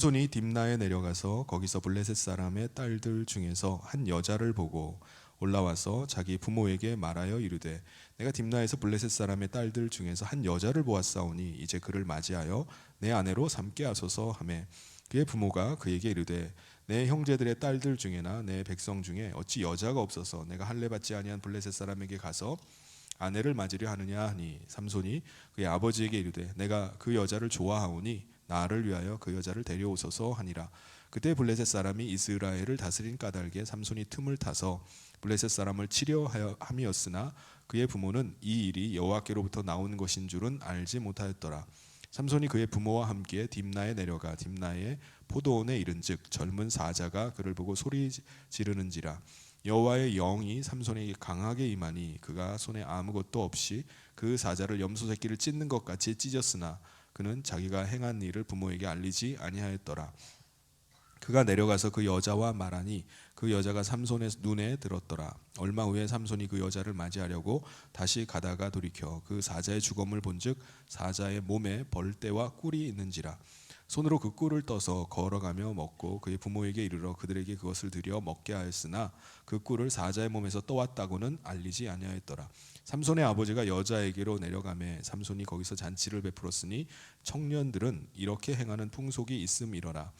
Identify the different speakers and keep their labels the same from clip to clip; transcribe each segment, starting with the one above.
Speaker 1: 손이 딥나에 내려가서 거기서 블레셋 사람의 딸들 중에서 한 여자를 보고 올라와서 자기 부모에게 말하여 이르되 내가 딥나에서 블레셋 사람의 딸들 중에서 한 여자를 보았사오니 이제 그를 맞이하여 내 아내로 삼게 하소서 하매 그의 부모가 그에게 이르되 내 형제들의 딸들 중에나 내 백성 중에 어찌 여자가 없어서 내가 할례 받지 아니한 블레셋 사람에게 가서 아내를 맞으려 하느냐 하니 삼손이 그의 아버지에게 이르되 내가 그 여자를 좋아하오니 나를 위하여 그 여자를 데려오소서 하니라. 그때 블레셋 사람이 이스라엘을 다스린 까닭에 삼손이 틈을 타서 블레셋 사람을 치려 함이었으나 그의 부모는 이 일이 여호와께로부터 나온 것인 줄은 알지 못하였더라. 삼손이 그의 부모와 함께 딥나에 내려가 딥나의 포도원에 이른즉 젊은 사자가 그를 보고 소리 지르는지라. 여호와의 영이 삼손에게 강하게 임하니 그가 손에 아무것도 없이 그 사자를 염소 새끼를 찢는 것 같이 찢었으나 그는 자기가 행한 일을 부모에게 알리지 아니하였더라. 그가 내려가서 그 여자와 말하니 그 여자가 삼손의 눈에 들었더라. 얼마 후에 삼손이 그 여자를 맞이하려고 다시 가다가 돌이켜 그 사자의 주검을 본즉 사자의 몸에 벌떼와 꿀이 있는지라. 손으로 그 꿀을 떠서 걸어가며 먹고 그의 부모에게 이르러 그들에게 그것을 드려 먹게 하였으나 그 꿀을 사자의 몸에서 떠왔다고는 알리지 아니하였더라. 삼손의 아버지가 여자에게로 내려가매 삼손이 거기서 잔치를 베풀었으니 청년들은 이렇게 행하는 풍속이 있음이러라.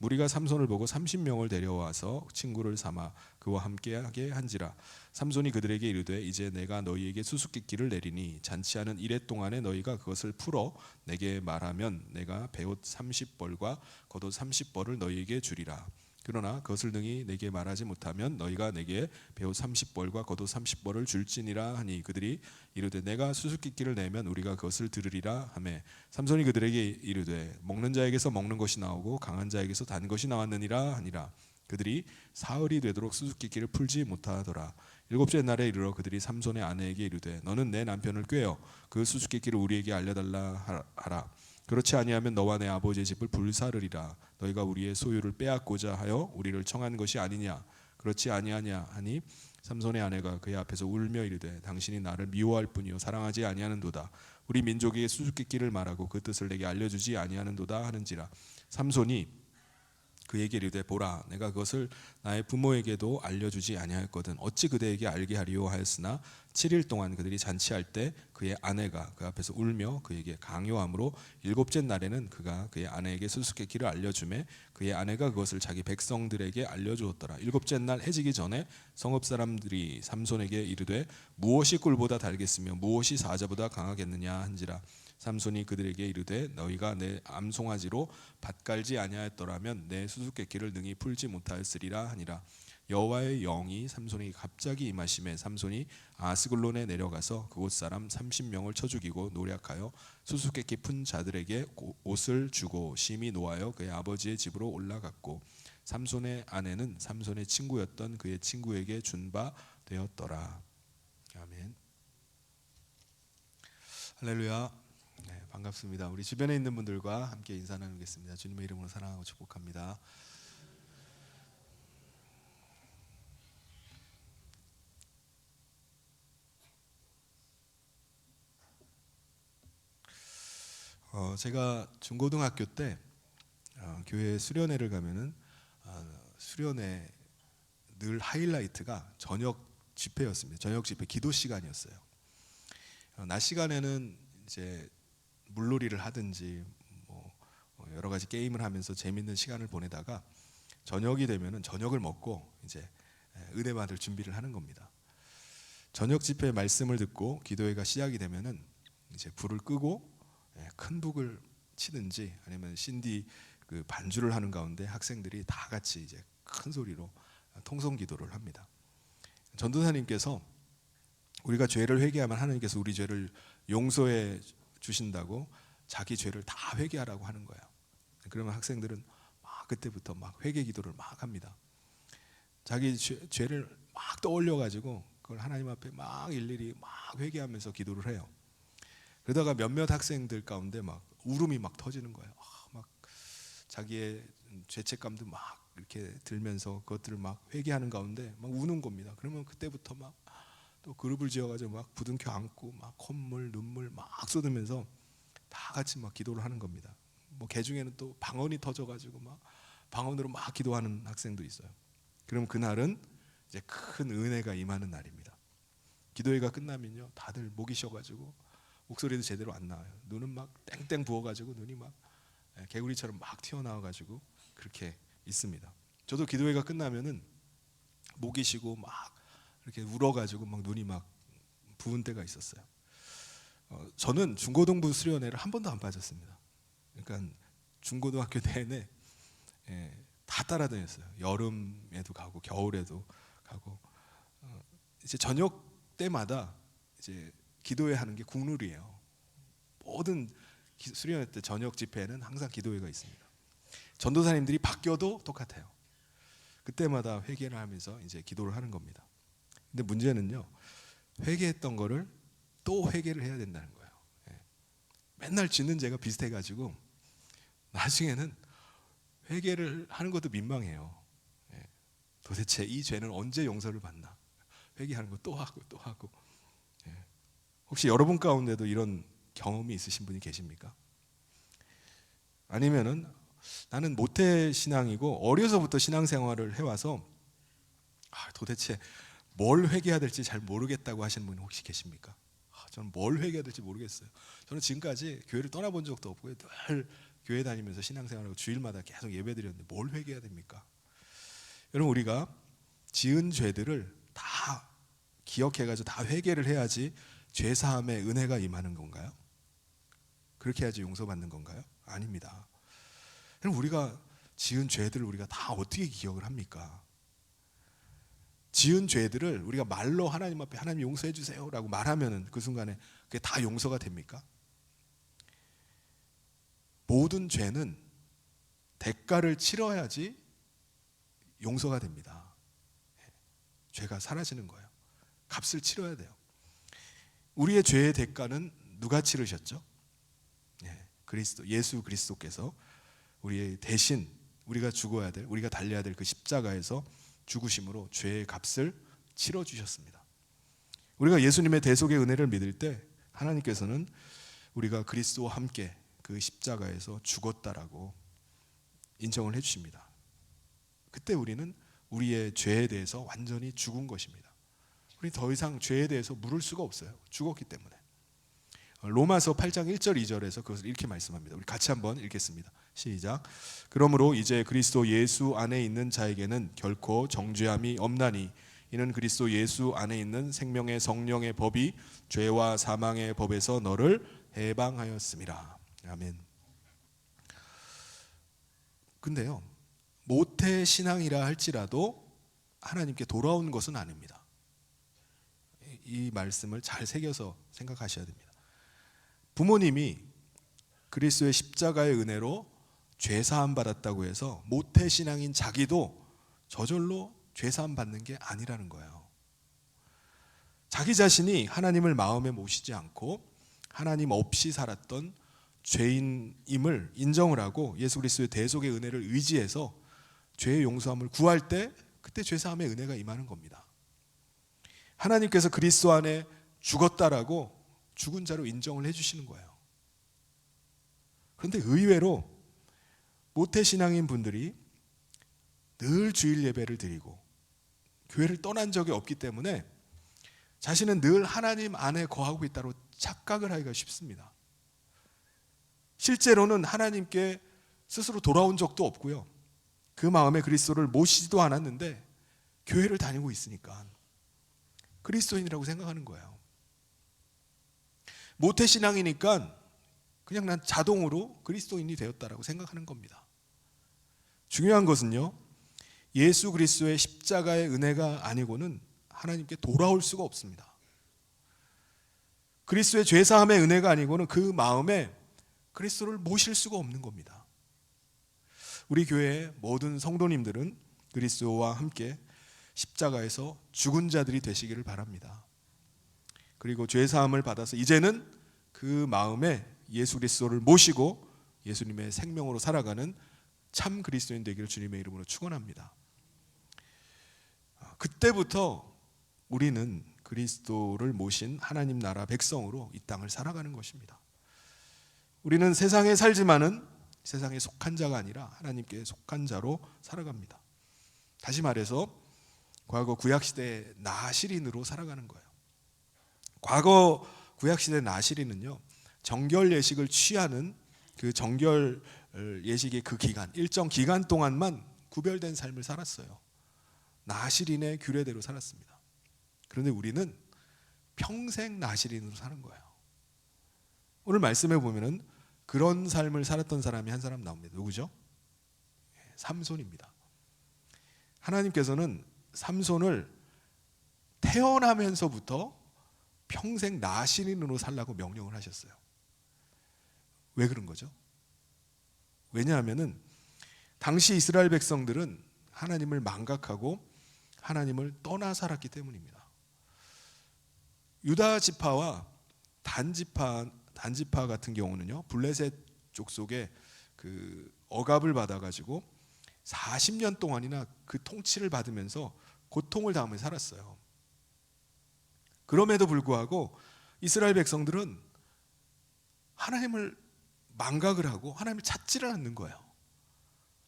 Speaker 1: 무리가 삼손을 보고 30명을 데려와서 친구를 삼아 그와 함께하게 한지라. 삼손이 그들에게 이르되 이제 내가 너희에게 수수께끼를 내리니 잔치하는 이레 동안에 너희가 그것을 풀어 내게 말하면 내가 베옷 30벌과 겉옷 30벌을 너희에게 주리라. 그러나 그것을 능히 내게 말하지 못하면 너희가 내게 베옷 30벌과 겉옷 30벌을 줄지니라 하니 그들이 이르되 내가 수수께끼를 내면 우리가 그것을 들으리라 하매 삼손이 그들에게 이르되 먹는 자에게서 먹는 것이 나오고 강한 자에게서 단 것이 나왔느니라 하니라. 그들이 사흘이 되도록 수수께끼를 풀지 못하더라. 일곱째 날에 이르러 그들이 삼손의 아내에게 이르되 너는 내 남편을 꾀어 그 수수께끼를 우리에게 알려달라 하라. 그렇지 아니하면 너와 내 아버지의 집을 불사르리라. 너희가 우리의 소유를 빼앗고자 하여 우리를 청한 것이 아니냐. 그렇지 아니하냐 하니 삼손의 아내가 그의 앞에서 울며 이르되 당신이 나를 미워할 뿐이요 사랑하지 아니하는도다. 우리 민족에게 수수께끼를 말하고 그 뜻을 내게 알려주지 아니하는도다 하는지라. 삼손이 그에게 이르되 보라 내가 그것을 나의 부모에게도 알려주지 아니하였거든 어찌 그대에게 알게 하리요 하였으나 7일 동안 그들이 잔치할 때 그의 아내가 그 앞에서 울며 그에게 강요함으로 일곱째 날에는 그가 그의 아내에게 수수께끼를 알려주매 그의 아내가 그것을 자기 백성들에게 알려주었더라. 일곱째 날 해지기 전에 성읍 사람들이 삼손에게 이르되 무엇이 꿀보다 달겠으며 무엇이 사자보다 강하겠느냐 한지라. 삼손이 그들에게 이르되 너희가 내 암송아지로 밭갈지 아니하였더라면 내 수수께끼를 능히 풀지 못하였으리라 하니라. 여호와의 영이 삼손에게 갑자기 임하심에 삼손이 아스글론에 내려가서 그곳 사람 30명을 쳐 죽이고 노략하여 수수께끼 푼 자들에게 옷을 주고 심히 노하여 그의 아버지의 집으로 올라갔고 삼손의 아내는 삼손의 친구였던 그의 친구에게 준 바 되었더라. 아멘. 할렐루야. 네, 반갑습니다. 우리 주변에 있는 분들과 함께 인사 나누겠습니다. 주님의 이름으로 사랑하고 축복합니다. 제가 중고등학교 때 교회 수련회를 가면은 수련회 늘 하이라이트가 저녁 집회였습니다. 저녁 집회 기도 시간이었어요. 낮 시간에는 이제 물놀이를 하든지 뭐 여러 가지 게임을 하면서 재밌는 시간을 보내다가 저녁이 되면은 저녁을 먹고 이제 은혜 받을 준비를 하는 겁니다. 저녁 집회 말씀을 듣고 기도회가 시작이 되면은 이제 불을 끄고 큰 북을 치든지 아니면 신디 그 반주를 하는 가운데 학생들이 다 같이 이제 큰 소리로 통성 기도를 합니다. 전도사님께서 우리가 죄를 회개하면 하나님께서 우리 죄를 용서해 주신다고 자기 죄를 다 회개하라고 하는 거예요. 그러면 학생들은 막 그때부터 막 회개 기도를 막 합니다. 자기 죄를 막 떠올려 가지고 그걸 하나님 앞에 막 일일이 막 회개하면서 기도를 해요. 그러다가 몇몇 학생들 가운데 막 울음이 막 터지는 거예요. 막 자기의 죄책감도 막 이렇게 들면서 그것들을 막 회개하는 가운데 막 우는 겁니다. 그러면 그때부터 막 또 그룹을 지어가지고 막 부둥켜 안고 막 콧물 눈물 막 쏟으면서 다 같이 막 기도를 하는 겁니다. 뭐 개중에는 또 방언이 터져가지고 막 방언으로 막 기도하는 학생도 있어요. 그럼 그날은 이제 큰 은혜가 임하는 날입니다. 기도회가 끝나면요, 다들 목이 쉬어가지고 목소리도 제대로 안 나와요. 눈은 막 땡땡 부어가지고 눈이 막 개구리처럼 막 튀어나와가지고 그렇게 있습니다. 저도 기도회가 끝나면은 목이 쉬고 막 이렇게 울어가지고 막 눈이 막 부은 때가 있었어요. 저는 중고등부 수련회를 한 번도 안 빠졌습니다. 그러니까 중고등학교 내내 다 따라다녔어요. 여름에도 가고 겨울에도 가고 이제 저녁 때마다 이제 기도회 하는 게 국룰이에요. 모든 수련회 때 저녁 집회는 항상 기도회가 있습니다. 전도사님들이 바뀌어도 똑같아요. 그때마다 회개를 하면서 이제 기도를 하는 겁니다. 근데 문제는요, 회개했던 거를 또 회개를 해야 된다는 거예요. 맨날 짓는 죄가 비슷해가지고 나중에는 회개를 하는 것도 민망해요. 도대체 이 죄는 언제 용서를 받나? 회개하는 거 또 하고 또 하고. 혹시 여러분 가운데도 이런 경험이 있으신 분이 계십니까? 아니면은 나는 모태 신앙이고 어려서부터 신앙생활을 해와서 도대체 뭘 회개해야 될지 잘 모르겠다고 하시는 분이 혹시 계십니까? 저는 뭘 회개해야 될지 모르겠어요. 저는 지금까지 교회를 떠나본 적도 없고요. 늘 교회 다니면서 신앙생활하고 주일마다 계속 예배드렸는데 뭘 회개해야 됩니까? 여러분, 우리가 지은 죄들을 다 기억해가지고 다 회개를 해야지 죄사함의 은혜가 임하는 건가요? 그렇게 해야지 용서받는 건가요? 아닙니다. 여러분, 우리가 지은 죄들을 우리가 다 어떻게 기억을 합니까? 지은 죄들을 우리가 말로 하나님 앞에 하나님 용서해 주세요 라고 말하면 그 순간에 그게 다 용서가 됩니까? 모든 죄는 대가를 치러야지 용서가 됩니다. 죄가 사라지는 거예요. 값을 치러야 돼요. 우리의 죄의 대가는 누가 치르셨죠? 그리스도, 예수 그리스도께서 우리의 대신 우리가 죽어야 될, 우리가 달려야 될 그 십자가에서 죽으심으로 죄의 값을 치러주셨습니다. 우리가 예수님의 대속의 은혜를 믿을 때 하나님께서는 우리가 그리스도와 함께 그 십자가에서 죽었다라고 인정을 해주십니다. 그때 우리는 우리의 죄에 대해서 완전히 죽은 것입니다. 우리 더 이상 죄에 대해서 물을 수가 없어요. 죽었기 때문에. 로마서 8장 1절 2절에서 그것을 이렇게 말씀합니다. 우리 같이 한번 읽겠습니다. 시작. 그러므로 이제 그리스도 예수 안에 있는 자에게는 결코 정죄함이 없나니 이는 그리스도 예수 안에 있는 생명의 성령의 법이 죄와 사망의 법에서 너를 해방하였음이라. 아멘. 근데요, 모태 신앙이라 할지라도 하나님께 돌아온 것은 아닙니다. 이 말씀을 잘 새겨서 생각하셔야 됩니다. 부모님이 그리스도의 십자가의 은혜로 죄사함 받았다고 해서 모태 신앙인 자기도 저절로 죄사함 받는 게 아니라는 거예요. 자기 자신이 하나님을 마음에 모시지 않고 하나님 없이 살았던 죄인임을 인정을 하고 예수 그리스도의 대속의 은혜를 의지해서 죄의 용서함을 구할 때 그때 죄사함의 은혜가 임하는 겁니다. 하나님께서 그리스도 안에 죽었다라고 죽은 자로 인정을 해주시는 거예요. 그런데 의외로 모태신앙인 분들이 늘 주일 예배를 드리고 교회를 떠난 적이 없기 때문에 자신은 늘 하나님 안에 거하고 있다고 착각을 하기가 쉽습니다. 실제로는 하나님께 스스로 돌아온 적도 없고요. 그 마음에 그리스도를 모시지도 않았는데 교회를 다니고 있으니까 그리스도인이라고 생각하는 거예요. 모태신앙이니까 그냥 난 자동으로 그리스도인이 되었다라고 생각하는 겁니다. 중요한 것은요, 예수 그리스도의 십자가의 은혜가 아니고는 하나님께 돌아올 수가 없습니다. 그리스도의 죄사함의 은혜가 아니고는 그 마음에 그리스도를 모실 수가 없는 겁니다. 우리 교회의 모든 성도님들은 그리스도와 함께 십자가에서 죽은 자들이 되시기를 바랍니다. 그리고 죄사함을 받아서 이제는 그 마음에 예수 그리스도를 모시고 예수님의 생명으로 살아가는 참 그리스도인 되기를 주님의 이름으로 축원합니다. 그때부터 우리는 그리스도를 모신 하나님 나라 백성으로 이 땅을 살아가는 것입니다. 우리는 세상에 살지만은 세상에 속한 자가 아니라 하나님께 속한 자로 살아갑니다. 다시 말해서 과거 구약시대의 나시린으로 살아가는 거예요. 과거 구약시대 나시린은요, 정결 예식을 취하는 그 정결 예식의 그 기간, 일정 기간 동안만 구별된 삶을 살았어요. 나시린의 규례대로 살았습니다. 그런데 우리는 평생 나시린으로 사는 거예요. 오늘 말씀해 보면은 그런 삶을 살았던 사람이 한 사람 나옵니다. 누구죠? 삼손입니다. 하나님께서는 삼손을 태어나면서부터 평생 나시린으로 살라고 명령을 하셨어요. 왜 그런 거죠? 왜냐하면은 당시 이스라엘 백성들은 하나님을 망각하고 하나님을 떠나 살았기 때문입니다. 유다 지파와 단 지파 같은 경우는요, 블레셋 족속의 그 억압을 받아가지고 40년 동안이나 그 통치를 받으면서 고통을 당하며 살았어요. 그럼에도 불구하고 이스라엘 백성들은 하나님을 망각을 하고 하나님을 찾지를 않는 거예요.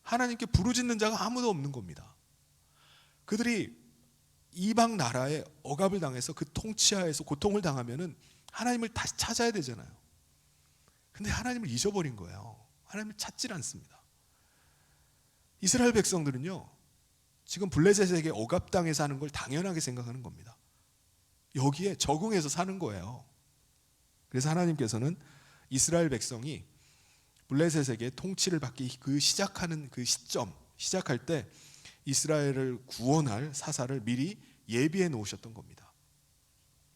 Speaker 1: 하나님께 부르짖는 자가 아무도 없는 겁니다. 그들이 이방 나라에 억압을 당해서 그 통치하에서 고통을 당하면은 하나님을 다시 찾아야 되잖아요. 근데 하나님을 잊어버린 거예요. 하나님을 찾질 않습니다. 이스라엘 백성들은요, 지금 블레셋에게 억압당해 사는 걸 당연하게 생각하는 겁니다. 여기에 적응해서 사는 거예요. 그래서 하나님께서는 이스라엘 백성이 블레셋에게 통치를 받기 시작하는 그 시작할 때 이스라엘을 구원할 사사를 미리 예비해 놓으셨던 겁니다.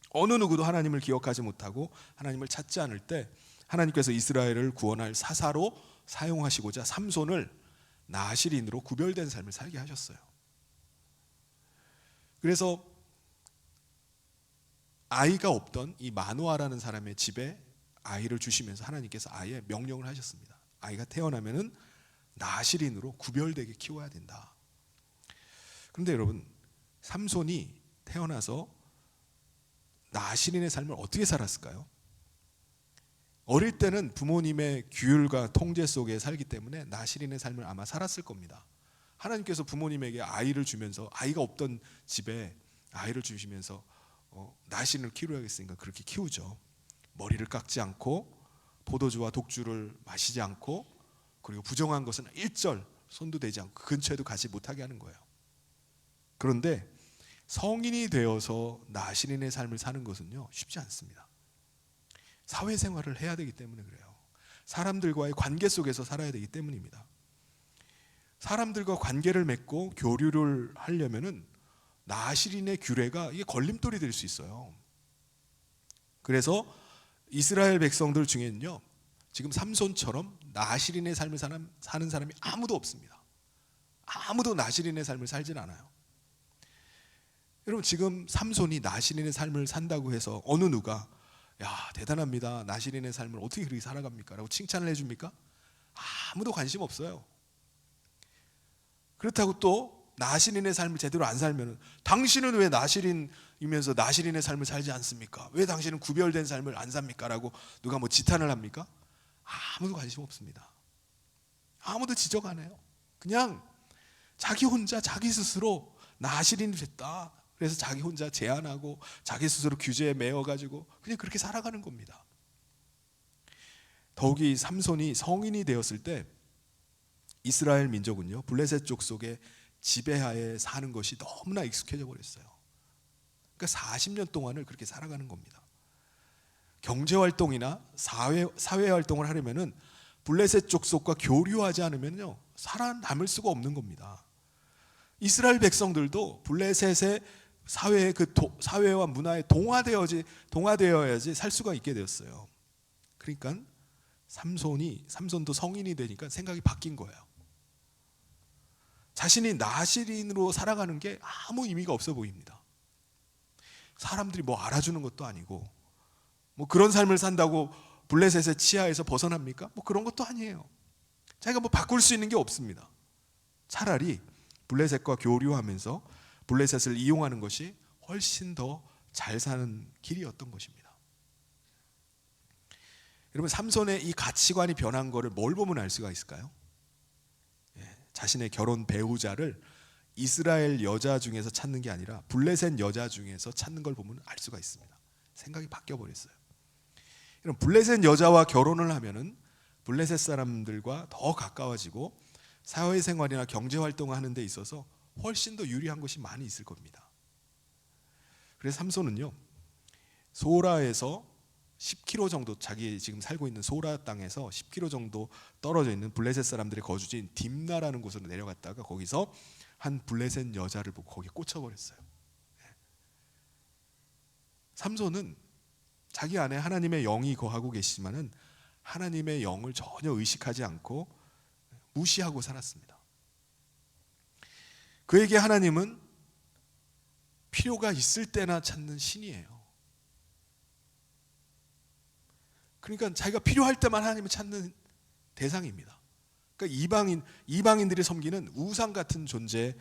Speaker 1: 어느 누구도 하나님을 기억하지 못하고 하나님을 찾지 않을 때 하나님께서 이스라엘을 구원할 사사로 사용하시고자 삼손을 나시린으로 구별된 삶을 살게 하셨어요. 그래서 아이가 없던 이 마노아라는 사람의 집에 아이를 주시면서 하나님께서 아예 명령을 하셨습니다. 아이가 태어나면은 나시린으로 구별되게 키워야 된다. 그런데 여러분, 삼손이 태어나서 나시린의 삶을 어떻게 살았을까요? 어릴 때는 부모님의 규율과 통제 속에 살기 때문에 나시린의 삶을 아마 살았을 겁니다. 하나님께서 부모님에게 아이를 주면서, 아이가 없던 집에 아이를 주시면서 나시린을 키워야겠으니까 그렇게 키우죠. 머리를 깎지 않고 포도주와 독주를 마시지 않고, 그리고 부정한 것은 일절 손도 대지 않고 그 근처에도 가지 못하게 하는 거예요. 그런데 성인이 되어서 나시린의 삶을 사는 것은요, 쉽지 않습니다. 사회생활을 해야 되기 때문에 그래요. 사람들과의 관계 속에서 살아야 되기 때문입니다. 사람들과 관계를 맺고 교류를 하려면은 나시린의 규례가 이게 걸림돌이 될 수 있어요. 그래서 이스라엘 백성들 중에는요, 지금 삼손처럼 나시린의 삶을 사는 사람이 아무도 없습니다. 아무도 나시린의 삶을 살진 않아요. 여러분, 지금 삼손이 나시린의 삶을 산다고 해서 어느 누가 야, 대단합니다, 나시린의 삶을 어떻게 그렇게 살아갑니까? 라고 칭찬을 해줍니까? 아무도 관심 없어요. 그렇다고 또 나시린의 삶을 제대로 안 살면, 당신은 왜 나시린이면서 나시린의 삶을 살지 않습니까? 왜 당신은 구별된 삶을 안 삽니까? 라고 누가 뭐 지탄을 합니까? 아무도 관심 없습니다. 아무도 지적 안 해요. 그냥 자기 혼자 자기 스스로 나시린이 됐다, 그래서 자기 혼자 제한하고 자기 스스로 규제에 매여가지고 그냥 그렇게 살아가는 겁니다. 더욱이 삼손이 성인이 되었을 때 이스라엘 민족은요, 블레셋 족속의 지배하에 사는 것이 너무나 익숙해져 버렸어요. 그러니까 40년 동안을 그렇게 살아가는 겁니다. 경제활동이나 사회활동을 하려면은 블레셋 족속과 교류하지 않으면요, 살아남을 수가 없는 겁니다. 이스라엘 백성들도 블레셋의 사회의 사회와 문화에 동화되어야지 살 수가 있게 되었어요. 그러니까 삼손도 성인이 되니까 생각이 바뀐 거예요. 자신이 나시린으로 살아가는 게 아무 의미가 없어 보입니다. 사람들이 뭐 알아주는 것도 아니고, 뭐 그런 삶을 산다고 블레셋의 치하에서 벗어납니까? 뭐 그런 것도 아니에요. 자기가 뭐 바꿀 수 있는 게 없습니다. 차라리 블레셋과 교류하면서 블레셋을 이용하는 것이 훨씬 더 잘 사는 길이었던 것입니다. 여러분, 삼손의 이 가치관이 변한 거를 뭘 보면 알 수가 있을까요? 자신의 결혼 배우자를 이스라엘 여자 중에서 찾는 게 아니라 블레셋 여자 중에서 찾는 걸 보면 알 수가 있습니다. 생각이 바뀌어 버렸어요. 이런 블레셋 여자와 결혼을 하면은 블레셋 사람들과 더 가까워지고 사회생활이나 경제활동을 하는 데 있어서 훨씬 더 유리한 것이 많이 있을 겁니다. 그래서 삼손은요, 소라에서 10km 정도, 자기 지금 살고 있는 소라 땅에서 10km 정도 떨어져 있는 블레셋 사람들의 거주지인 딥나라는 곳으로 내려갔다가 거기서 한 블레셋 여자를 보고 거기에 꽂혀버렸어요. 삼손은 자기 안에 하나님의 영이 거하고 계시지만은 하나님의 영을 전혀 의식하지 않고 무시하고 살았습니다. 그에게 하나님은 필요가 있을 때나 찾는 신이에요. 그러니까 자기가 필요할 때만 하나님을 찾는 대상입니다. 그러니까 이방인들이 섬기는 우상 같은 존재가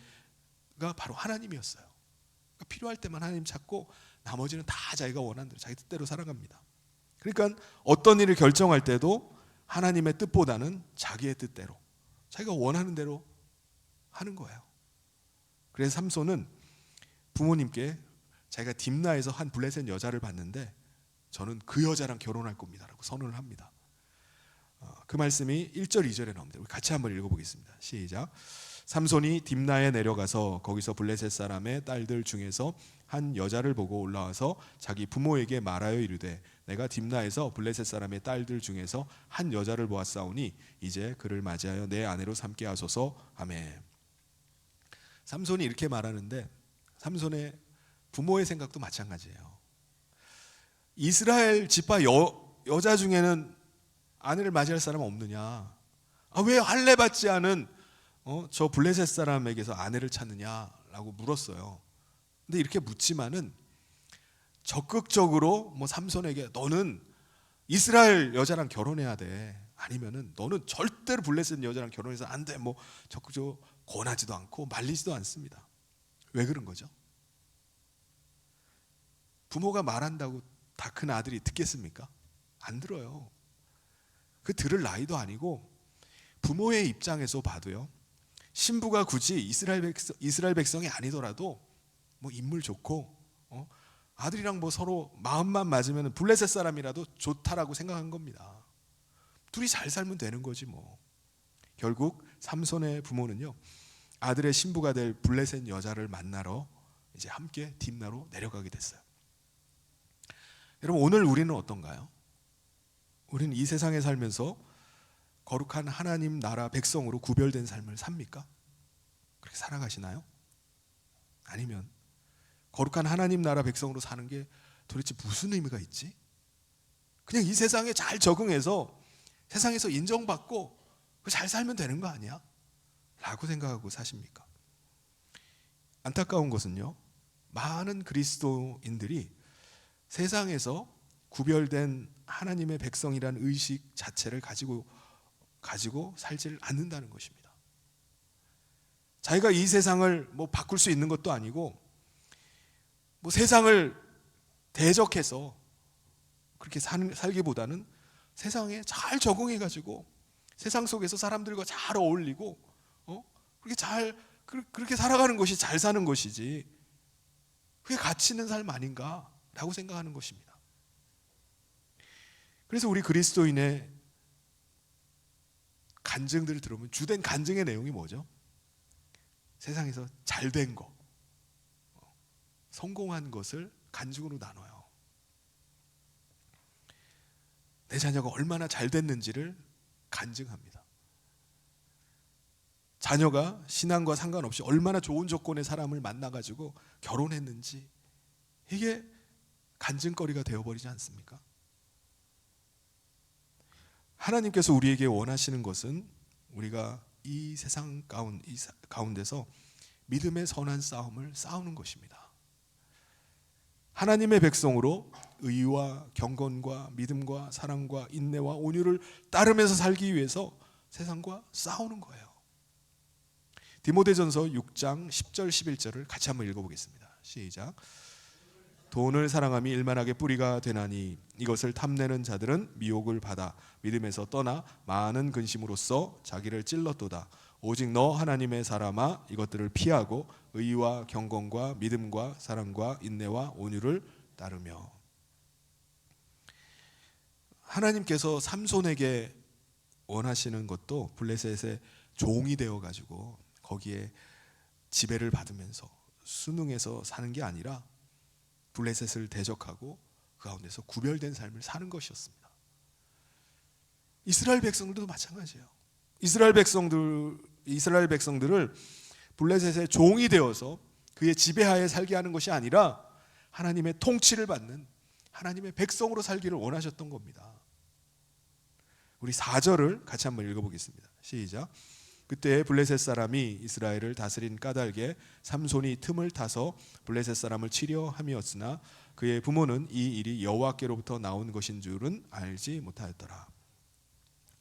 Speaker 1: 바로 하나님이었어요. 그러니까 필요할 때만 하나님 찾고 나머지는 다 자기가 원하는 대로 자기 뜻대로 살아갑니다. 그러니까 어떤 일을 결정할 때도 하나님의 뜻보다는 자기의 뜻대로, 자기가 원하는 대로 하는 거예요. 그래서 삼손은 부모님께 자기가 딥나에서 한 블레셋 여자를 봤는데 저는 그 여자랑 결혼할 겁니다 라고 선언을 합니다. 그 말씀이 1절 2절에 나옵니다. 우리 같이 한번 읽어보겠습니다. 시작. 삼손이 딥나에 내려가서 거기서 블레셋 사람의 딸들 중에서 한 여자를 보고 올라와서 자기 부모에게 말하여 이르되 내가 딥나에서 블레셋 사람의 딸들 중에서 한 여자를 보았사오니 이제 그를 맞이하여 내 아내로 삼게 하소서. 아멘. 삼손이 이렇게 말하는데 삼손의 부모의 생각도 마찬가지예요. 이스라엘 지파 여자 중에는 아내를 맞이할 사람 없느냐? 왜 할례 받지 않은 저 블레셋 사람에게서 아내를 찾느냐라고 물었어요. 근데 이렇게 묻지만은 적극적으로 삼손에게 너는 이스라엘 여자랑 결혼해야 돼. 아니면은 너는 절대로 블레셋 여자랑 결혼해서 안 돼. 적극적으로 권하지도 않고 말리지도 않습니다. 왜 그런 거죠? 부모가 말한다고 다 큰 아들이 듣겠습니까? 안 들어요. 그 들을 나이도 아니고 부모의 입장에서 봐도요. 신부가 굳이 이스라엘 백성이 아니더라도 인물 좋고 아들이랑 서로 마음만 맞으면 블레셋 사람이라도 좋다라고 생각한 겁니다. 둘이 잘 살면 되는 거지 뭐. 결국 삼손의 부모는요. 아들의 신부가 될 블레셋 여자를 만나러 이제 함께 딥나로 내려가게 됐어요. 여러분, 오늘 우리는 어떤가요? 우리는 이 세상에 살면서 거룩한 하나님 나라 백성으로 구별된 삶을 삽니까? 그렇게 살아가시나요? 아니면 거룩한 하나님 나라 백성으로 사는 게 도대체 무슨 의미가 있지? 그냥 이 세상에 잘 적응해서 세상에서 인정받고 잘 살면 되는 거 아니야? 라고 생각하고 사십니까? 안타까운 것은요, 많은 그리스도인들이 세상에서 구별된 하나님의 백성이라는 의식 자체를 가지고 살지를 않는다는 것입니다. 자기가 이 세상을 바꿀 수 있는 것도 아니고 세상을 대적해서 그렇게 살기보다는 세상에 잘 적응해가지고 세상 속에서 사람들과 잘 어울리고 그렇게 살아가는 것이 잘 사는 것이지, 그게 가치 있는 삶 아닌가라고 생각하는 것입니다. 그래서 우리 그리스도인의 간증들을 들어보면 주된 간증의 내용이 뭐죠? 세상에서 잘된 거, 성공한 것을 간증으로 나눠요. 내 자녀가 얼마나 잘 됐는지를 간증합니다. 자녀가 신앙과 상관없이 얼마나 좋은 조건의 사람을 만나가지고 결혼했는지, 이게 간증거리가 되어버리지 않습니까? 하나님께서 우리에게 원하시는 것은 우리가 이 세상 가운데서 믿음의 선한 싸움을 싸우는 것입니다. 하나님의 백성으로 의와 경건과 믿음과 사랑과 인내와 온유를 따르면서 살기 위해서 세상과 싸우는 거예요. 디모데전서 6장 10절 11절을 같이 한번 읽어보겠습니다. 시작. 돈을 사랑함이 일만하게 뿌리가 되나니 이것을 탐내는 자들은 미혹을 받아 믿음에서 떠나 많은 근심으로써 자기를 찔렀도다. 오직 너 하나님의 사람아 이것들을 피하고 의와 경건과 믿음과 사랑과 인내와 온유를 따르며. 하나님께서 삼손에게 원하시는 것도 블레셋의 종이 되어 가지고 거기에 지배를 받으면서 순응해서 사는 게 아니라 블레셋을 대적하고 그 가운데서 구별된 삶을 사는 것이었습니다. 이스라엘 백성들도 마찬가지예요. 이스라엘 백성들을 블레셋의 종이 되어서 그의 지배하에 살게 하는 것이 아니라 하나님의 통치를 받는 하나님의 백성으로 살기를 원하셨던 겁니다. 우리 4절을 같이 한번 읽어보겠습니다. 시작. 그때 블레셋 사람이 이스라엘을 다스린 까닭에 삼손이 틈을 타서 블레셋 사람을 치려 함이었으나 그의 부모는 이 일이 여호와께로부터 나온 것인 줄은 알지 못하였더라.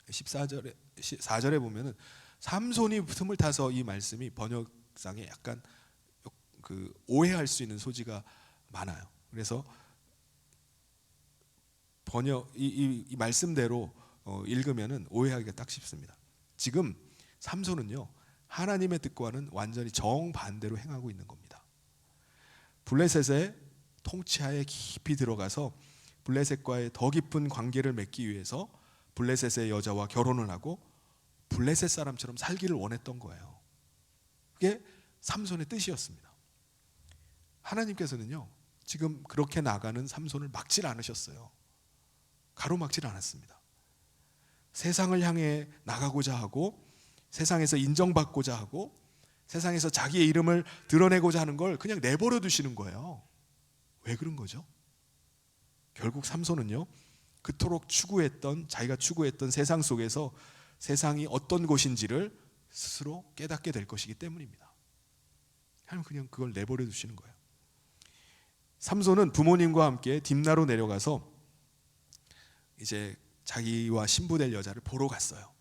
Speaker 1: 4절에 보면은 삼손이 틈을 타서, 이 말씀이 번역상에 약간 그 오해할 수 있는 소지가 많아요. 그래서 이 말씀대로 읽으면은 오해하기가 딱 쉽습니다. 지금 삼손은요, 하나님의 뜻과는 완전히 정반대로 행하고 있는 겁니다. 블레셋의 통치하에 깊이 들어가서 블레셋과의 더 깊은 관계를 맺기 위해서 블레셋의 여자와 결혼을 하고 블레셋 사람처럼 살기를 원했던 거예요. 그게 삼손의 뜻이었습니다. 하나님께서는요, 지금 그렇게 나가는 삼손을 막질 않으셨어요. 가로막질 않았습니다. 세상을 향해 나가고자 하고 세상에서 인정받고자 하고 세상에서 자기의 이름을 드러내고자 하는 걸 그냥 내버려 두시는 거예요. 왜 그런 거죠? 결국 삼손은요, 그토록 자기가 추구했던 세상 속에서 세상이 어떤 곳인지를 스스로 깨닫게 될 것이기 때문입니다. 하나님 그냥 그걸 내버려 두시는 거예요. 삼손은 부모님과 함께 딥나로 내려가서 이제 자기와 신부될 여자를 보러 갔어요.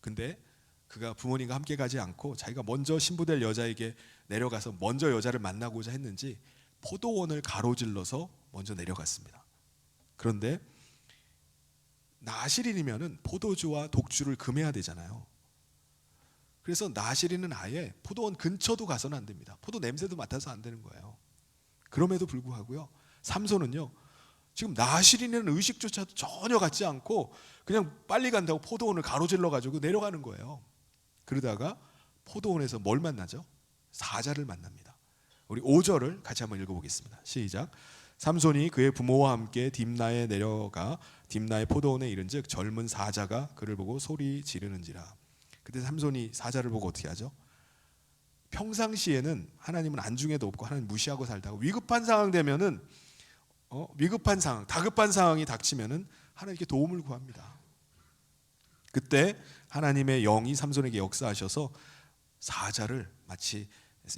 Speaker 1: 근데 그가 부모님과 함께 가지 않고 자기가 먼저 신부될 여자에게 내려가서 먼저 여자를 만나고자 했는지 포도원을 가로질러서 먼저 내려갔습니다. 그런데 나실인이면은 포도주와 독주를 금해야 되잖아요. 그래서 나실인은 아예 포도원 근처도 가서는 안 됩니다. 포도 냄새도 맡아서 안 되는 거예요. 그럼에도 불구하고요, 삼손은요, 지금 나실인이라는 의식조차도 전혀 갖지 않고 그냥 빨리 간다고 포도원을 가로질러 가지고 내려가는 거예요. 그러다가 포도원에서 뭘 만나죠? 사자를 만납니다. 우리 5절을 같이 한번 읽어보겠습니다. 시작. 삼손이 그의 부모와 함께 딥나에 내려가 딥나의 포도원에 이른즉 젊은 사자가 그를 보고 소리 지르는지라. 그때 삼손이 사자를 보고 어떻게 하죠? 평상시에는 하나님은 안중에도 없고 하나님 무시하고 살다가 위급한 상황 되면은 위급한 상황, 다급한 상황이 닥치면은 하나님께 도움을 구합니다. 그때 하나님의 영이 삼손에게 역사하셔서 사자를 마치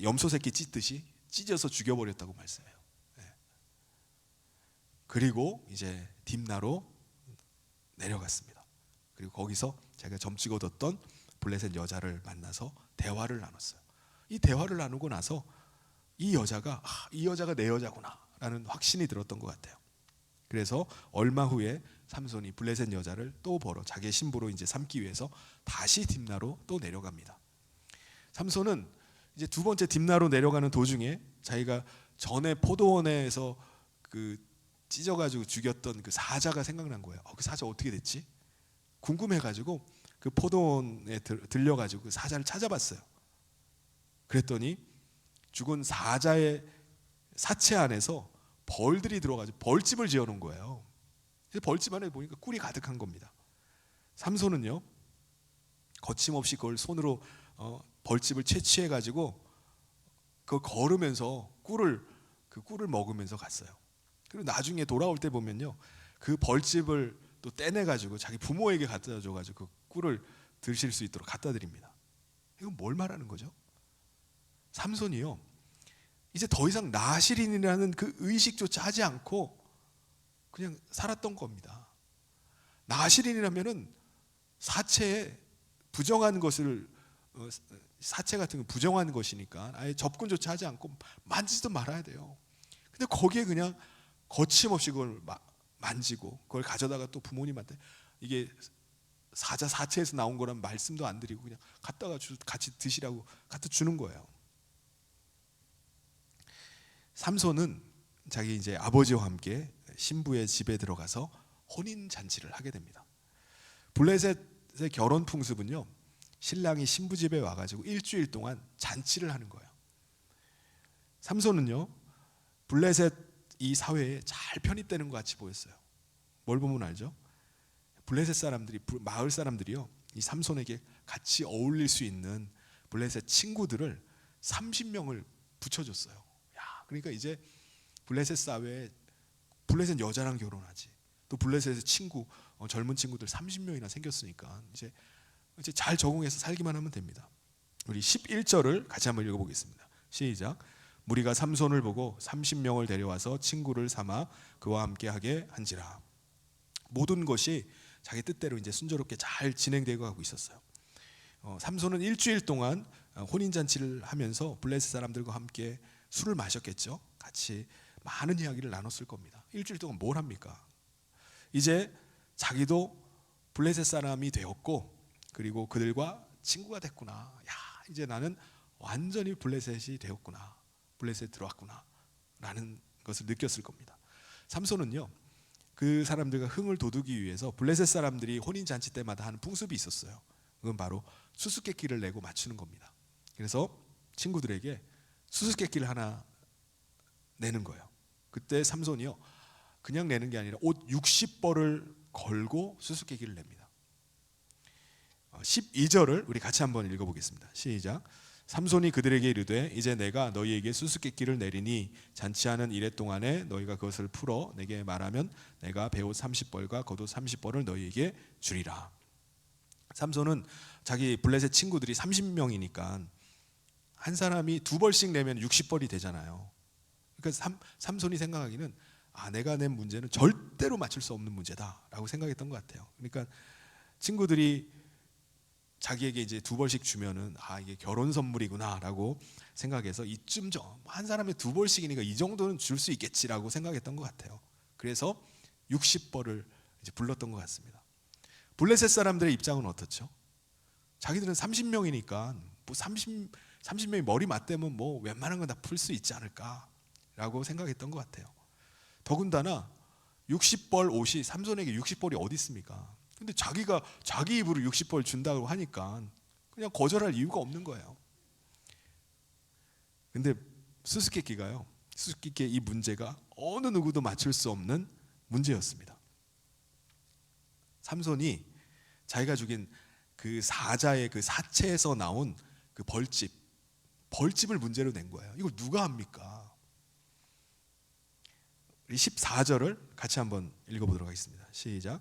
Speaker 1: 염소 새끼 찢듯이 찢어서 죽여버렸다고 말씀해요. 그리고 이제 딥나로 내려갔습니다. 그리고 거기서 자기가 점찍 얻었던 블레셋 여자를 만나서 대화를 나눴어요. 이 대화를 나누고 나서 이 여자가 내 여자구나 라는 확신이 들었던 것 같아요. 그래서 얼마 후에 삼손이 블레셋 여자를 또 벌어 자기의 신부로 이제 삼기 위해서 다시 딥나로 또 내려갑니다. 삼손은 이제 두 번째 딥나로 내려가는 도중에 자기가 전에 포도원에서 그 찢어가지고 죽였던 그 사자가 생각난 거예요. 그 사자 어떻게 됐지? 궁금해가지고 그 포도원에 들려가지고 그 사자를 찾아봤어요. 그랬더니 죽은 사자의 사체 안에서 벌들이 들어가지고 벌집을 지어놓은 거예요. 벌집 안에 보니까 꿀이 가득한 겁니다. 삼손은요, 거침없이 그걸 손으로 벌집을 채취해가지고 그걸 걸으면서 그 꿀을 먹으면서 갔어요. 그리고 나중에 돌아올 때 보면요, 그 벌집을 또 떼내가지고 자기 부모에게 갖다 줘가지고 그 꿀을 드실 수 있도록 갖다 드립니다. 이건 뭘 말하는 거죠? 삼손이요, 이제 더 이상 나실인이라는 그 의식조차 하지 않고 그냥 살았던 겁니다. 나실인이라면은 사체에 부정한 것을 사체 같은 거 부정한 것이니까 아예 접근조차 하지 않고 만지지도 말아야 돼요. 근데 거기에 그냥 거침없이 그걸 만지고 그걸 가져다가 또 부모님한테, 이게 사자 사체에서 나온 거란 말씀도 안 드리고 그냥 갖다가 같이 드시라고 갖다 주는 거예요. 삼손은 자기 이제 아버지와 함께 신부의 집에 들어가서 혼인 잔치를 하게 됩니다. 블레셋의 결혼 풍습은요, 신랑이 신부 집에 와가지고 일주일 동안 잔치를 하는 거예요. 삼손은요, 블레셋 이 사회에 잘 편입되는 것 같이 보였어요. 뭘 보면 알죠? 블레셋 사람들이, 마을 사람들이요, 이 삼손에게 같이 어울릴 수 있는 블레셋 친구들을 30명을 붙여줬어요. 야, 그러니까 이제 블레셋 사회에 블레셋 여자랑 결혼하지, 또 블레셋의 친구, 젊은 친구들 30명이나 생겼으니까 이제 잘 적응해서 살기만 하면 됩니다. 우리 11절을 같이 한번 읽어보겠습니다. 시작. 무리가 삼손을 보고 30명을 데려와서 친구를 삼아 그와 함께하게 한지라. 모든 것이 자기 뜻대로 이제 순조롭게 잘 진행되고 가고 있었어요. 삼손은 일주일 동안 혼인 잔치를 하면서 블레셋 사람들과 함께 술을 마셨겠죠. 같이 많은 이야기를 나눴을 겁니다. 일주일 동안 뭘 합니까? 이제 자기도 블레셋 사람이 되었고, 그리고 그들과 친구가 됐구나. 야, 이제 나는 완전히 블레셋이 되었구나, 블레셋에 들어왔구나 라는 것을 느꼈을 겁니다. 삼손은요, 그 사람들과 흥을 돋우기 위해서 블레셋 사람들이 혼인잔치 때마다 하는 풍습이 있었어요. 그건 바로 수수께끼를 내고 맞추는 겁니다. 그래서 친구들에게 수수께끼를 하나 내는 거예요. 그때 삼손이요, 그냥 내는 게 아니라 옷 60벌을 걸고 수수께끼를 냅니다. 12절을 우리 같이 한번 읽어보겠습니다. 시작. 삼손이 그들에게 이르되 이제 내가 너희에게 수수께끼를 내리니 잔치하는 이래 동안에 너희가 그것을 풀어 내게 말하면 내가 베옷 30벌과 겉옷 30벌을 너희에게 주리라. 삼손은 자기 블레셋 친구들이 30명이니까 한 사람이 2벌씩 내면 60벌이 되잖아요. 그러니까 삼손이 생각하기는, 내가 낸 문제는 절대로 맞출 수 없는 문제다라고 생각했던 것 같아요. 그러니까 친구들이 자기에게 이제 2벌씩 주면은 이게 결혼 선물이구나라고 생각해서 이쯤 한 사람에 2벌씩이니까 이 정도는 줄 수 있겠지라고 생각했던 것 같아요. 그래서 60벌을 이제 불렀던 것 같습니다. 블레셋 사람들의 입장은 어떻죠? 자기들은 30명이니까 뭐 30명이 머리 맞대면 뭐 웬만한 건 다 풀 수 있지 않을까라고 생각했던 것 같아요. 더군다나 60벌 옷이, 삼손에게 60벌이 어디 있습니까? 근데 자기가 자기 입으로 60벌 준다고 하니까 그냥 거절할 이유가 없는 거예요. 근데 수수께끼가요, 수수께끼의 이 문제가 어느 누구도 맞출 수 없는 문제였습니다. 삼손이 자기가 죽인 그 사자의 그 사체에서 나온 그 벌집을 문제로 낸 거예요. 이거 누가 합니까? 우리 14절을 같이 한번 읽어보도록 하겠습니다. 시작.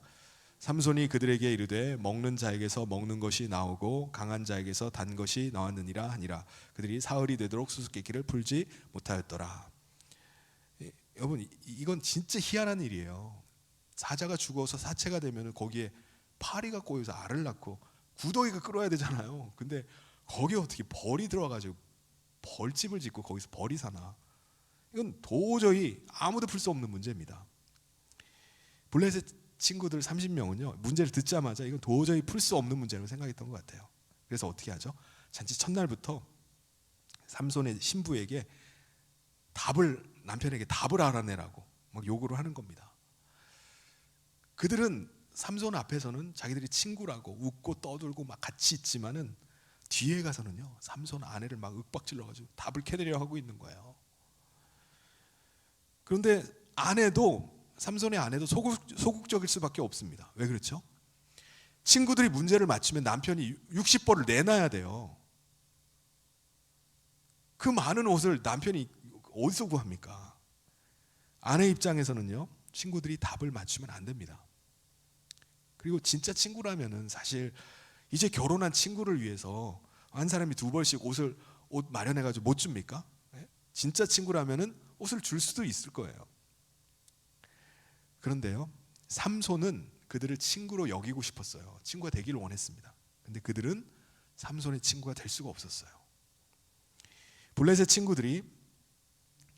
Speaker 1: 삼손이 그들에게 이르되 먹는 자에게서 먹는 것이 나오고 강한 자에게서 단 것이 나왔느니라 하니라. 그들이 사흘이 되도록 수수께끼를 풀지 못하였더라. 여러분, 이건 진짜 희한한 일이에요. 사자가 죽어서 사체가 되면 거기에 파리가 꼬여서 알을 낳고 구더기가 끓어야 되잖아요. 근데 거기에 어떻게 벌이 들어와가지고 벌집을 짓고 거기서 벌이 사나? 이건 도저히 아무도 풀 수 없는 문제입니다. 블레셋 친구들 30명은요, 문제를 듣자마자 이건 도저히 풀 수 없는 문제라고 생각했던 것 같아요. 그래서 어떻게 하죠? 잔치 첫날부터 삼손의 신부에게 남편에게 답을 알아내라고 막 요구를 하는 겁니다. 그들은 삼손 앞에서는 자기들이 친구라고 웃고 떠들고 막 같이 있지만은 뒤에 가서는요, 삼손 아내를 막 윽박질러가지고 답을 캐내려 하고 있는 거예요. 그런데 삼손의 아내도 소극적일 수밖에 없습니다. 왜 그렇죠? 친구들이 문제를 맞추면 남편이 60벌을 내놔야 돼요. 그 많은 옷을 남편이 어디서 구합니까? 아내 입장에서는요, 친구들이 답을 맞추면 안 됩니다. 그리고 진짜 친구라면은 사실 이제 결혼한 친구를 위해서 한 사람이 2벌씩 옷 마련해가지고 못 줍니까? 진짜 친구라면은 옷을 줄 수도 있을 거예요. 그런데요, 삼손은 그들을 친구로 여기고 싶었어요. 친구가 되기를 원했습니다. 근데 그들은 삼손의 친구가 될 수가 없었어요. 블레셋 친구들이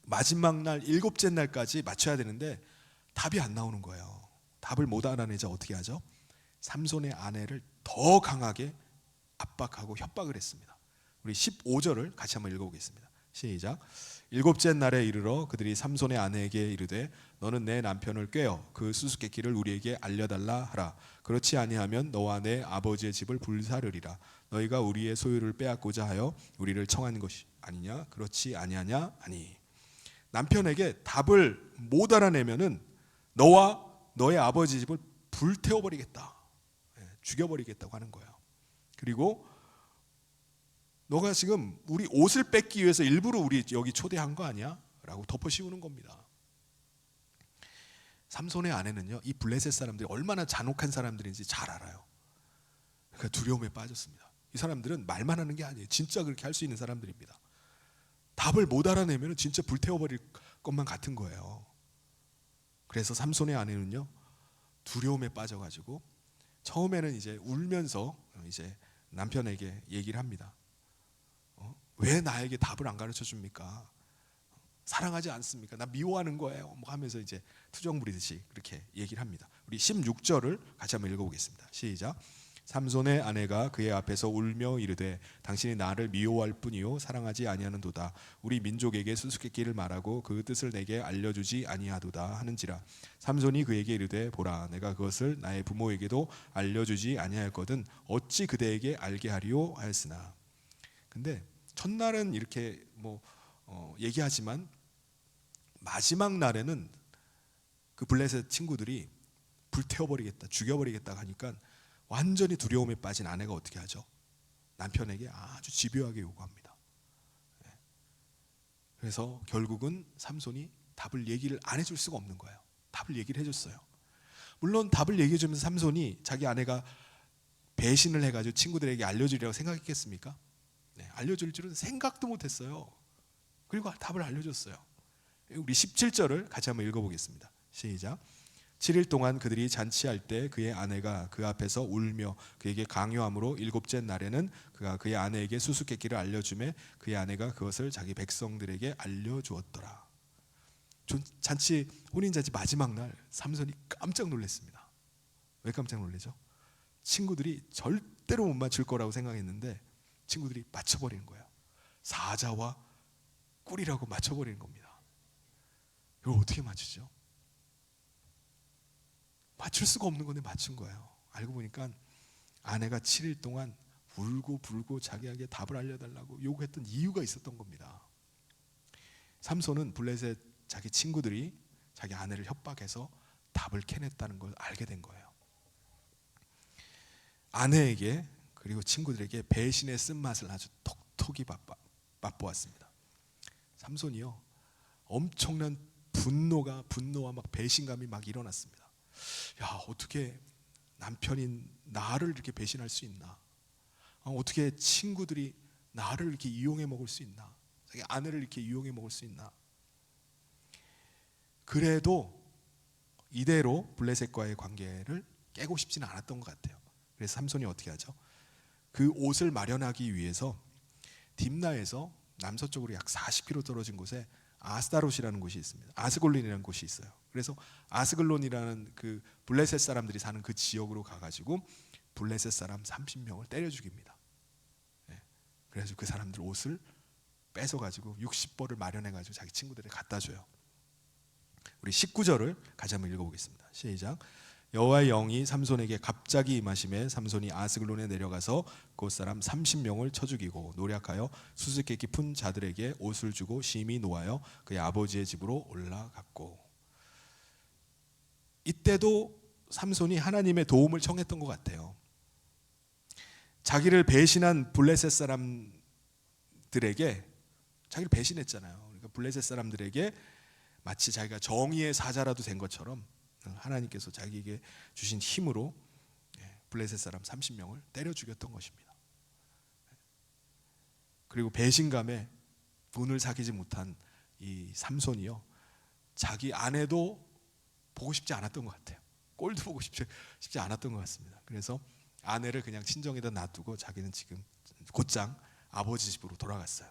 Speaker 1: 마지막 날 일곱째 날까지 맞춰야 되는데 답이 안 나오는 거예요. 답을 못 알아내자 어떻게 하죠? 삼손의 아내를 더 강하게 압박하고 협박을 했습니다. 우리 15절을 같이 한번 읽어보겠습니다. 시작. 일곱째 날에 이르러 그들이 삼손의 아내에게 이르되 너는 내 남편을 꾀어 그 수수께끼를 우리에게 알려달라 하라. 그렇지 아니하면 너와 내 아버지의 집을 불사르리라. 너희가 우리의 소유를 빼앗고자 하여 우리를 청한 것이 아니냐? 그렇지 아니하냐? 아니. 남편에게 답을 못 알아내면은 너와 너의 아버지 집을 불태워버리겠다, 죽여버리겠다고 하는 거예요. 그리고 너가 지금 우리 옷을 뺏기 위해서 일부러 우리 여기 초대한 거 아니야? 라고 덮어씌우는 겁니다. 삼손의 아내는요, 이 블레셋 사람들이 얼마나 잔혹한 사람들인지 잘 알아요. 그러니까 두려움에 빠졌습니다. 이 사람들은 말만 하는 게 아니에요. 진짜 그렇게 할 수 있는 사람들입니다. 답을 못 알아내면 진짜 불태워버릴 것만 같은 거예요. 그래서 삼손의 아내는요, 두려움에 빠져가지고 처음에는 이제 울면서 이제 남편에게 얘기를 합니다. 왜 나에게 답을 안 가르쳐 줍니까? 사랑하지 않습니까? 나 미워하는 거예요. 뭐 하면서 이제 투정 부리듯이 그렇게 얘기를 합니다. 우리 16절을 같이 한번 읽어보겠습니다. 시작. 삼손의 아내가 그의 앞에서 울며 이르되 당신이 나를 미워할 뿐이요 사랑하지 아니하는도다. 우리 민족에게 수수께끼를 말하고 그 뜻을 내게 알려주지 아니하도다 하는지라. 삼손이 그에게 이르되 보라 내가 그것을 나의 부모에게도 알려주지 아니하였거든 어찌 그대에게 알게 하리요 하였으나. 근데 첫날은 이렇게 얘기하지만 마지막 날에는 그 블레셋 친구들이 불태워버리겠다, 죽여버리겠다 하니까 완전히 두려움에 빠진 아내가 어떻게 하죠? 남편에게 아주 집요하게 요구합니다. 그래서 결국은 삼손이 답을 얘기를 안 해줄 수가 없는 거예요. 답을 얘기를 해줬어요. 물론 답을 얘기해주면서 삼손이 자기 아내가 배신을 해가지고 친구들에게 알려주리라고 생각했겠습니까? 알려줄 줄은 생각도 못했어요. 그리고 답을 알려줬어요. 우리 17절을 같이 한번 읽어보겠습니다. 시작. 7일 동안 그들이 잔치할 때 그의 아내가 그 앞에서 울며 그에게 강요함으로 일곱째 날에는 그가 그의 아내에게 수수께끼를 알려주매 그의 아내가 그것을 자기 백성들에게 알려주었더라. 잔치 혼인잔치 마지막 날 삼손이 깜짝 놀랐습니다. 왜 깜짝 놀라죠? 친구들이 절대로 못 맞출 거라고 생각했는데 친구들이 맞춰버리는 거예요. 사자와 꿀이라고 맞춰버리는 겁니다. 이걸 어떻게 맞추죠? 맞출 수가 없는 건데 맞춘 거예요. 알고 보니까 아내가 7일 동안 울고 불고 자기에게 답을 알려달라고 요구했던 이유가 있었던 겁니다. 삼손은 블레셋 자기 친구들이 자기 아내를 협박해서 답을 캐냈다는 걸 알게 된 거예요. 아내에게 그리고 친구들에게 배신의 쓴맛을 아주 톡톡히 맛보았습니다. 삼손이요, 엄청난 분노와 막 배신감이 막 일어났습니다. 야, 어떻게 남편인 나를 이렇게 배신할 수 있나? 어떻게 친구들이 나를 이렇게 이용해 먹을 수 있나? 자기 아내를 이렇게 이용해 먹을 수 있나? 그래도 이대로 블레셋과의 관계를 깨고 싶지는 않았던 것 같아요. 그래서 삼손이 어떻게 하죠? 그 옷을 마련하기 위해서 딥나에서 남서쪽으로 약 40km 떨어진 곳에 아스타롯이라는 곳이 있습니다. 아스글론이라는 곳이 있어요. 그래서 아스글론이라는 그 블레셋 사람들이 사는 그 지역으로 가가지고 블레셋 사람 30명을 때려 죽입니다. 그래서 그 사람들 옷을 뺏어가지고 60벌을 마련해가지고 자기 친구들에게 갖다 줘요. 우리 19절을 같이 한번 읽어보겠습니다. 시작. 여호와의 영이 삼손에게 갑자기 임하심에 삼손이 아스글론에 내려가서 그 사람 30명을 쳐 죽이고 노략하여 수수께끼 푼 자들에게 옷을 주고 심히 노하여 그의 아버지의 집으로 올라갔고. 이때도 삼손이 하나님의 도움을 청했던 것 같아요. 자기를 배신한 블레셋 사람들에게, 자기를 배신했잖아요. 그러니까 블레셋 사람들에게 마치 자기가 정의의 사자라도 된 것처럼 하나님께서 자기에게 주신 힘으로 블레셋 사람 30명을 때려 죽였던 것입니다. 그리고 배신감에 분을 사귀지 못한 이 삼손이요, 자기 아내도 보고 싶지 않았던 것 같아요. 꼴도 보고 싶지 않았던 것 같습니다. 그래서 아내를 그냥 친정에다 놔두고 자기는 지금 곧장 아버지 집으로 돌아갔어요.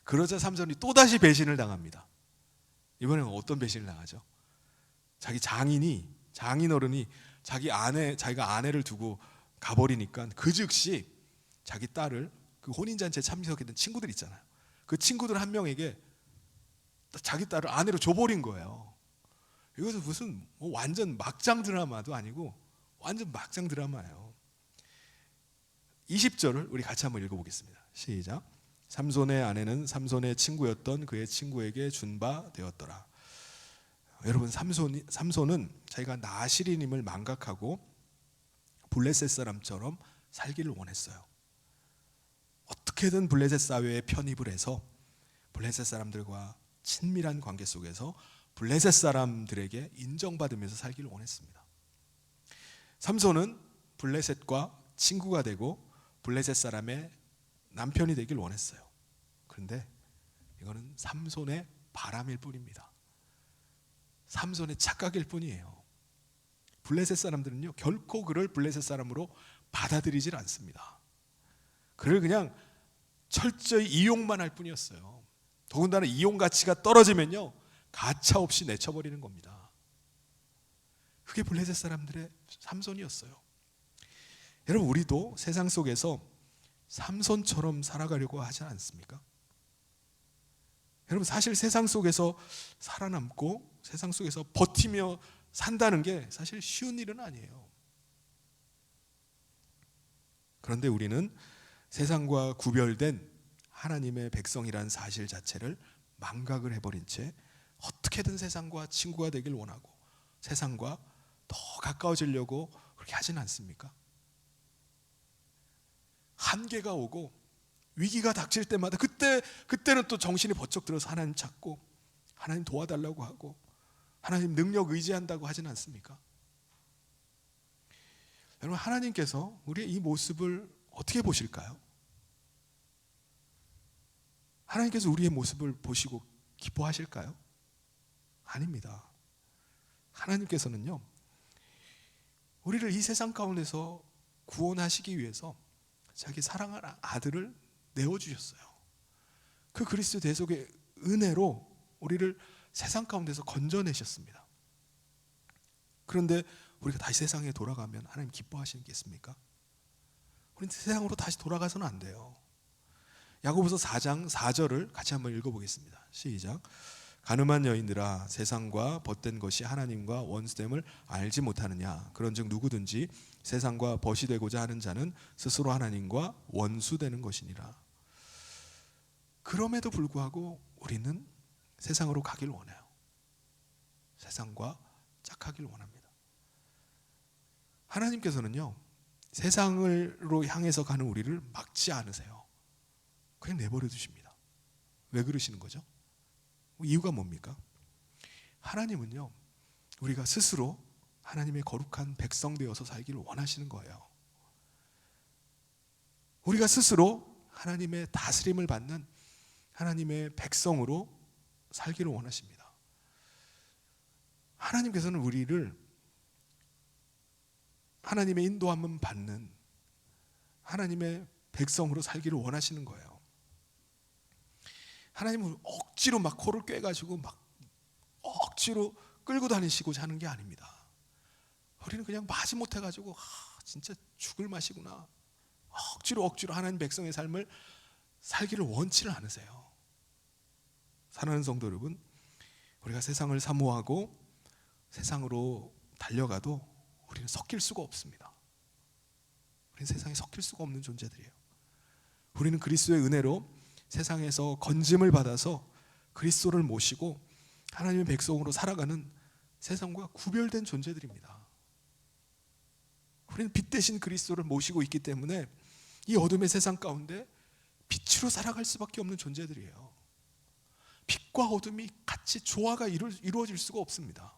Speaker 1: 그러자 삼손이 또다시 배신을 당합니다. 이번에는 어떤 배신을 당하죠? 자기 장인어른이 자기가 아내를 두고 가버리니까 그 즉시 자기 딸을, 그 혼인잔치에 참석했던 친구들 있잖아요, 그 친구들 한 명에게 자기 딸을 아내로 줘버린 거예요. 이것은 무슨 완전 막장 드라마도 아니고 완전 막장 드라마예요. 20절을 우리 같이 한번 읽어보겠습니다. 시작. 삼손의 아내는 삼손의 친구였던 그의 친구에게 준 바 되었더라. 여러분, 삼손은 자기가 나시린임을 망각하고 블레셋 사람처럼 살기를 원했어요. 어떻게든 블레셋 사회에 편입을 해서 블레셋 사람들과 친밀한 관계 속에서 블레셋 사람들에게 인정받으면서 살기를 원했습니다. 삼손은 블레셋과 친구가 되고 블레셋 사람의 남편이 되길 원했어요. 그런데 이거는 삼손의 바람일 뿐입니다. 삼손의 착각일 뿐이에요. 블레셋 사람들은요, 결코 그를 블레셋 사람으로 받아들이질 않습니다. 그를 그냥 철저히 이용만 할 뿐이었어요. 더군다나 이용 가치가 떨어지면요, 가차없이 내쳐버리는 겁니다. 그게 블레셋 사람들의 삼손이었어요. 여러분, 우리도 세상 속에서 삼손처럼 살아가려고 하지 않습니까? 여러분, 사실 세상 속에서 살아남고 세상 속에서 버티며 산다는 게 사실 쉬운 일은 아니에요. 그런데 우리는 세상과 구별된 하나님의 백성이라는 사실 자체를 망각을 해버린 채 어떻게든 세상과 친구가 되길 원하고 세상과 더 가까워지려고 그렇게 하지는 않습니까? 한계가 오고 위기가 닥칠 때마다 그때는 또 정신이 번쩍 들어서 하나님 찾고 하나님 도와달라고 하고 하나님 능력 의지한다고 하지는 않습니까? 여러분, 하나님께서 우리의 이 모습을 어떻게 보실까요? 하나님께서 우리의 모습을 보시고 기뻐하실까요? 아닙니다. 하나님께서는요, 우리를 이 세상 가운데서 구원하시기 위해서 자기 사랑하는 아들을 내어주셨어요. 그 그리스도 대속의 은혜로 우리를 세상 가운데서 건져내셨습니다. 그런데 우리가 다시 세상에 돌아가면 하나님 기뻐하시겠습니까? 우리는 세상으로 다시 돌아가서는 안 돼요. 야고보서 4장 4절을 같이 한번 읽어보겠습니다. 시작. 가늠한 여인들아, 세상과 벗된 것이 하나님과 원수됨을 알지 못하느냐? 그런즉 누구든지 세상과 벗이 되고자 하는 자는 스스로 하나님과 원수되는 것이니라. 그럼에도 불구하고 우리는 세상으로 가길 원해요. 세상과 짝하길 원합니다. 하나님께서는요, 세상으로 향해서 가는 우리를 막지 않으세요. 그냥 내버려 두십니다. 왜 그러시는 거죠? 이유가 뭡니까? 하나님은요, 우리가 스스로 하나님의 거룩한 백성 되어서 살기를 원하시는 거예요. 우리가 스스로 하나님의 다스림을 받는 하나님의 백성으로 살기를 원하십니다. 하나님께서는 우리를 하나님의 인도함을 받는 하나님의 백성으로 살기를 원하시는 거예요. 하나님은 억지로 막 코를 꿰가지고 막 억지로 끌고 다니시고 하는 게 아닙니다. 우리는 그냥 마지못해가지고 진짜 죽을 맛이구나, 억지로 하나님 백성의 삶을 살기를 원치를 않으세요. 사랑하는 성도 여러분, 우리가 세상을 사모하고 세상으로 달려가도 우리는 섞일 수가 없습니다. 우리는 세상에 섞일 수가 없는 존재들이에요. 우리는 그리스도의 은혜로 세상에서 건짐을 받아서 그리스도를 모시고 하나님의 백성으로 살아가는 세상과 구별된 존재들입니다. 우리는 빛 대신 그리스도를 모시고 있기 때문에 이 어둠의 세상 가운데 빛으로 살아갈 수밖에 없는 존재들이에요. 빛과 어둠이 같이 조화가 이루어질 수가 없습니다.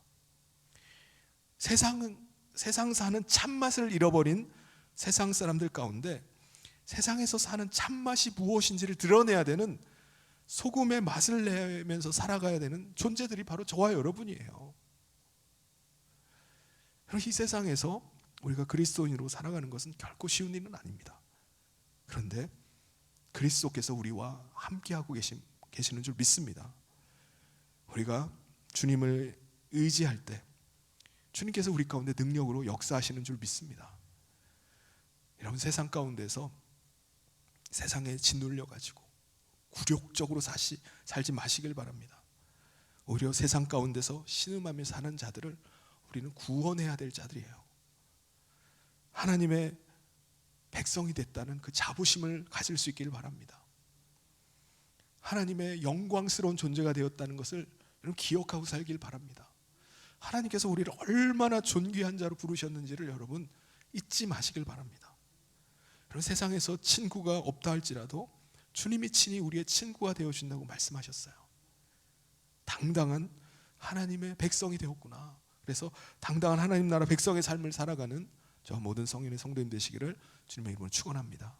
Speaker 1: 세상 사는 참맛을 잃어버린 세상 사람들 가운데 세상에서 사는 참맛이 무엇인지를 드러내야 되는, 소금의 맛을 내면서 살아가야 되는 존재들이 바로 저와 여러분이에요. 이 세상에서 우리가 그리스도인으로 살아가는 것은 결코 쉬운 일은 아닙니다. 그런데 그리스도께서 우리와 함께하고 계신 계시는 줄 믿습니다. 우리가 주님을 의지할 때 주님께서 우리 가운데 능력으로 역사하시는 줄 믿습니다. 여러분, 세상 가운데서 세상에 짓눌려 가지고 굴욕적으로 살지 마시길 바랍니다. 오히려 세상 가운데서 신음하며 사는 자들을 우리는 구원해야 될 자들이에요. 하나님의 백성이 됐다는 그 자부심을 가질 수 있기를 바랍니다. 하나님의 영광스러운 존재가 되었다는 것을 여러분 기억하고 살길 바랍니다. 하나님께서 우리를 얼마나 존귀한 자로 부르셨는지를 여러분 잊지 마시길 바랍니다. 여러분, 세상에서 친구가 없다 할지라도 주님이 친히 우리의 친구가 되어준다고 말씀하셨어요. 당당한 하나님의 백성이 되었구나. 그래서 당당한 하나님 나라 백성의 삶을 살아가는 저 모든 성인의 성도님 되시기를 주님의 이름으로 축원합니다.